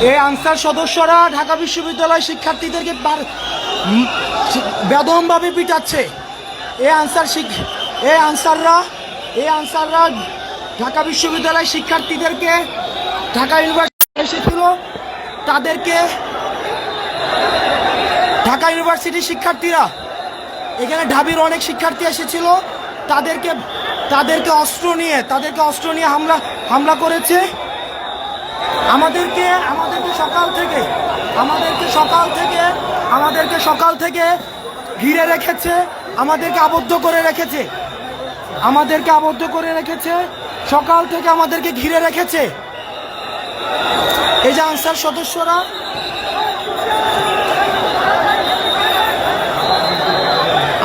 এই আনসার সদস্যরা ঢাকা বিশ্ববিদ্যালয় শিক্ষার্থীদেরকে বেদমভাবে পিটাচ্ছে। এই আনসাররা ঢাকা বিশ্ববিদ্যালয় শিক্ষার্থীদেরকে, ঢাকা ইউনিভার্সিটি এসেছিল তাদেরকে, ঢাকা ইউনিভার্সিটির শিক্ষার্থীরা, এখানে ঢাবির অনেক শিক্ষার্থী এসেছিল, তাদেরকে অস্ত্র নিয়ে হামলা করেছে। আমাদেরকে সকাল থেকে ঘিরে রেখেছে, আমাদেরকে আবদ্ধ করে রেখেছে, সকাল থেকে আমাদেরকে ঘিরে রেখেছে। এই যে আনসার সদস্যরা,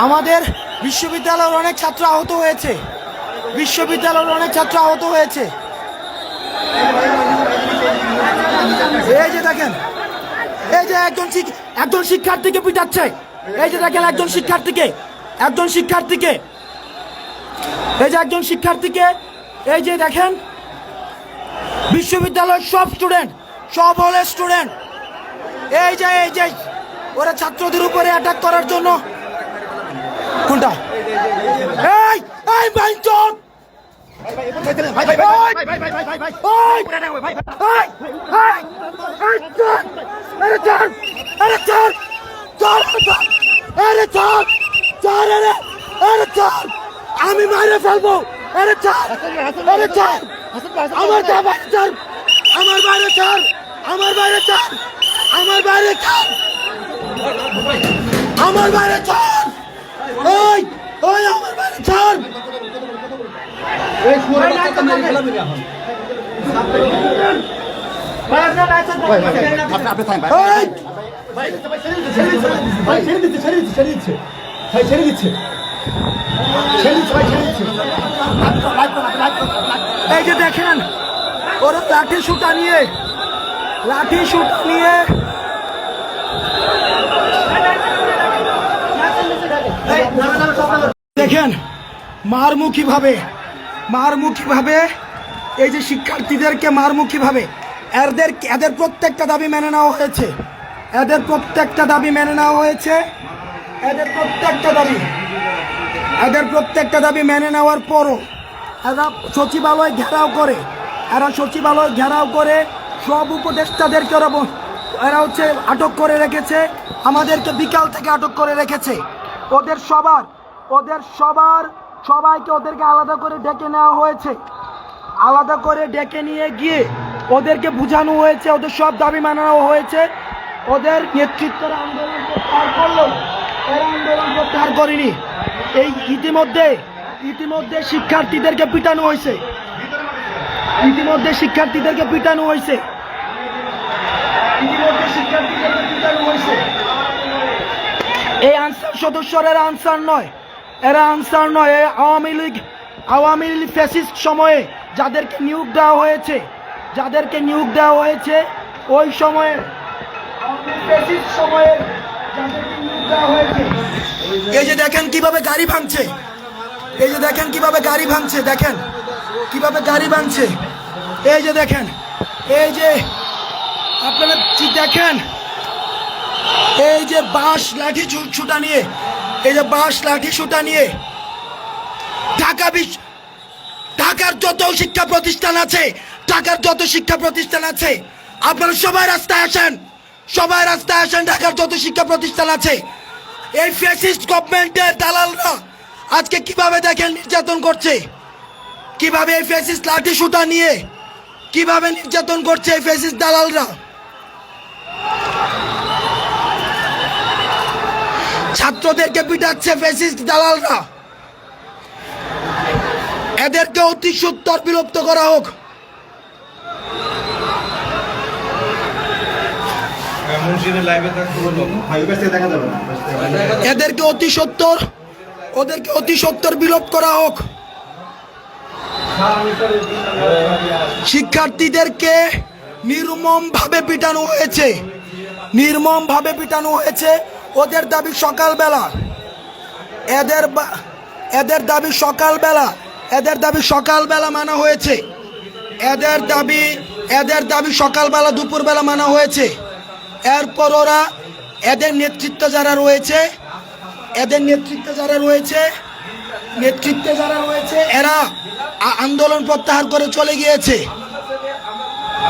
আমাদের বিশ্ববিদ্যালয়ের অনেক ছাত্র আহত হয়েছে, এই যে দেখেন, এই যে একজন শিক্ষার্থীকে পিটাচ্ছে, এই যে দেখেন একজন শিক্ষার্থীকে, এই যে দেখেন বিশ্ববিদ্যালয়ের সব হলের স্টুডেন্ট, এই যে ওরা ছাত্রদের উপরে অ্যাটাক করার জন্য, কোনটা এই বাইঞ্চন আমি মারে ফেলবো। আমার বাইরে ছাড়, আমার বাইরে ছাড়। আমার বাইরে ছাড়। এই যে দেখেন ওরা লাঠি সুটা নিয়ে দেখেন মারমুখী ভাবে এই যে শিক্ষার্থীদেরকে মারমুখী ভাবে এদের প্রত্যেকটা দাবি মেনে নেওয়া হয়েছে, এদের প্রত্যেকটা দাবি মেনে নেওয়ার পরও এরা সচিবালয় ঘেরাও করে সব উপদেষ্টাদেরকে এরা আটক করে রেখেছে। আমাদেরকে বিকাল থেকে আটক করে রেখেছে। ওদেরকে আলাদা করে ডেকে নেওয়া হয়েছে, আলাদা করে ডেকে নিয়ে গিয়ে ওদেরকে বোঝানো হয়েছে, ওদের সব দাবি মানানো হয়েছে। ওদের নেতৃত্বের আন্দোলন প্রত্যাহার করলো, এরা আন্দোলন প্রত্যাহার করেনি। এই ইতিমধ্যে শিক্ষার্থীদেরকে পিটানো হয়েছে, এই আনসার সদস্যরা এরা আনসার নয়। আওয়ামী লীগ ফ্যাসিস্ট সময়ে যাদেরকে নিয়োগ দেওয়া হয়েছে ওই সময়ে এই যে দেখেন কিভাবে গাড়ি ভাঙছে, দেখেন এই যে দেখেন, এই যে আপনারা দেখেন, এই যে বাঁশ লাঠি ছুটা নিয়ে ঢাকার যত শিক্ষা প্রতিষ্ঠান আছে, আপনারা সবাই রাস্তায় আসেন, ঢাকার যত শিক্ষা প্রতিষ্ঠান আছে। এই ফ্যাসিস্ট গভর্নমেন্টের দালালরা আজকে কিভাবে দেখেন নির্যাতন করছে, কিভাবে এই ফ্যাসিস্ট লাঠি সুটা নিয়ে কিভাবে নির্যাতন করছে এই ফ্যাসিস্ট দালালরা। ছাত্রদেরকে পিটাচ্ছে ফ্যাসিস্ট দালালরা। এদেরকে অতি সত্বর বিলুপ্ত করা হোক। এদেরকে অতি সত্বর বিলোপ করা হোক। শিক্ষার্থীদেরকে নির্মম ভাবে পিটানো হয়েছে। ওদের দাবি সকালবেলা মানা হয়েছে। এদের দাবি সকালবেলা দুপুরবেলা মানা হয়েছে। এরপর ওরা এদের নেতৃত্বে যারা রয়েছে এরা আন্দোলন প্রত্যাহার করে চলে গিয়েছে।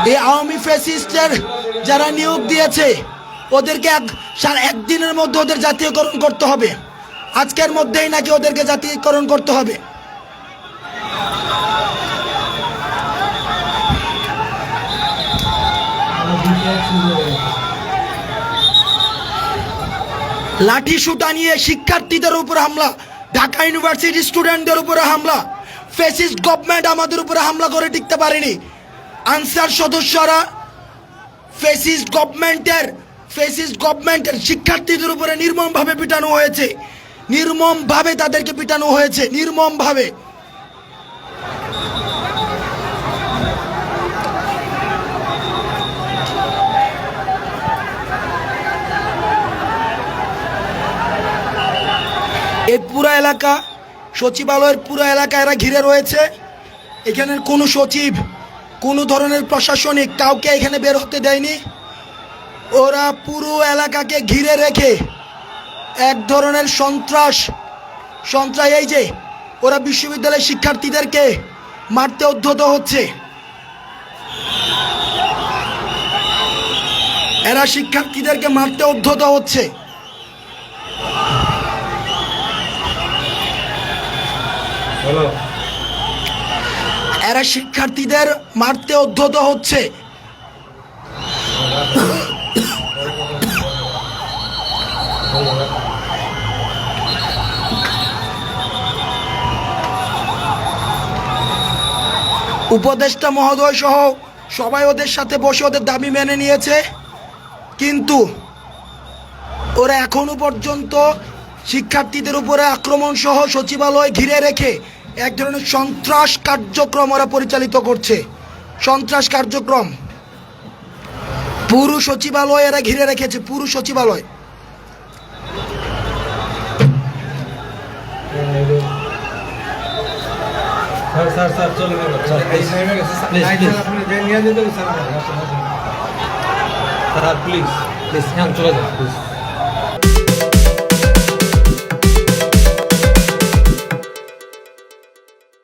এই আওয়ামী ফ্যাসিস্টের যারা নিয়োগ দিয়েছে ওদেরকে একদিনের মধ্যে ওদের জাতীয়করণ করতে হবে। আজকের মধ্যেই নাকি ওদেরকে জাতীয়করণ করতে হবে। লাঠি সুতা নিয়ে শিক্ষার্থীদের উপর হামলা, ঢাকা ইউনিভার্সিটি স্টুডেন্টদের উপরে হামলা। ফ্যাসিস্ট গভর্নমেন্ট আমাদের উপরে হামলা করে টিকতে পারেনি। আনসার সদস্যরা ফ্যাসিস্ট গভর্নমেন্টের শিক্ষার্থীদের উপরে নির্মমভাবে পিটানো হয়েছে, নির্মমভাবে তাদেরকে পিটানো হয়েছে, নির্মমভাবে। এই পুরা এলাকা, সচিবালয়ের পুরো এলাকা এরা ঘিরে রয়েছে। এখানের কোনো সচিব, কোনো ধরনের প্রশাসনিক কাউকে এখানে বের হতে দেয়নি। ওরা পুরো এলাকাকে ঘিরে রেখে এক ধরনের সন্ত্রাস, এই যে ওরা বিশ্ববিদ্যালয়ের শিক্ষার্থীদেরকে মারতে উদ্ধত হচ্ছে। এরা শিক্ষার্থীদেরকে মারতে উদ্ধত হচ্ছে। এরা শিক্ষার্থীদের মারতে উদ্ধত হচ্ছে। উপদেষ্টা মহোদয় সহ সবাই ওদের সাথে বসে ওদের দাবি মেনে নিয়েছে, কিন্তু ওরা এখনো পর্যন্ত শিক্ষার্থীদের উপরে আক্রমণ সহ সচিবালয় ঘিরে রেখে এক ধরনের সন্ত্রাস কার্যক্রম ওরা পরিচালিত করছে। সন্ত্রাস কার্যক্রম পুরো সচিবালয় এরা ঘিরে রেখেছে, পুরো সচিবালয়। স্যার চলে গেল স্যার, প্লিজ চলে যান প্লিজ।